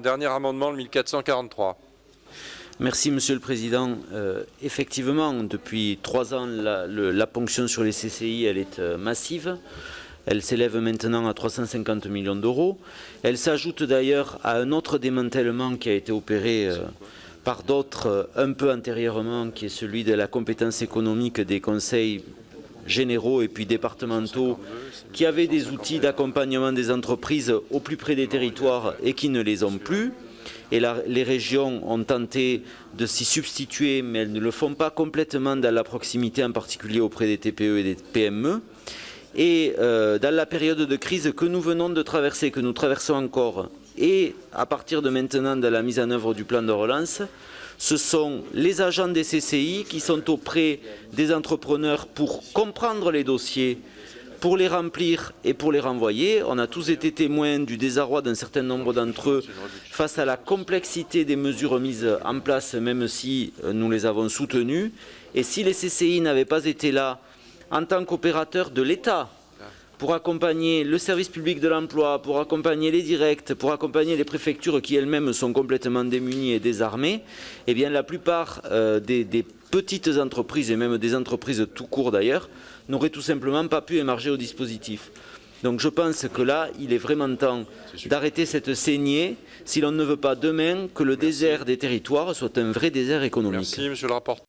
Dernier amendement, le 1443. Merci, Monsieur le Président. Effectivement, depuis 3 ans, la ponction sur les CCI, elle est massive. Elle s'élève maintenant à 350 millions d'euros. Elle s'ajoute d'ailleurs à un autre démantèlement qui a été opéré par d'autres un peu antérieurement, qui est celui de la compétence économique des conseils généraux et puis départementaux, qui avaient des outils d'accompagnement des entreprises au plus près des territoires et qui ne les ont plus. Et les régions ont tenté de s'y substituer, mais elles ne le font pas complètement dans la proximité, en particulier auprès des TPE et des PME. Et dans la période de crise que nous venons de traverser, que nous traversons encore, et à partir de maintenant de la mise en œuvre du plan de relance, ce sont les agents des CCI qui sont auprès des entrepreneurs pour comprendre les dossiers, pour les remplir et pour les renvoyer. On a tous été témoins du désarroi d'un certain nombre d'entre eux face à la complexité des mesures mises en place, même si nous les avons soutenues. Et si les CCI n'avaient pas été là en tant qu'opérateurs de l'État pour accompagner le service public de l'emploi, pour accompagner les directs, pour accompagner les préfectures qui elles-mêmes sont complètement démunies et désarmées, eh bien la plupart des petites entreprises et même des entreprises tout court d'ailleurs n'auraient tout simplement pas pu émarger au dispositif. Donc je pense que là, il est vraiment temps d'arrêter cette saignée si l'on ne veut pas demain que le désert des territoires soit un vrai désert économique. Merci, Monsieur le rapporteur.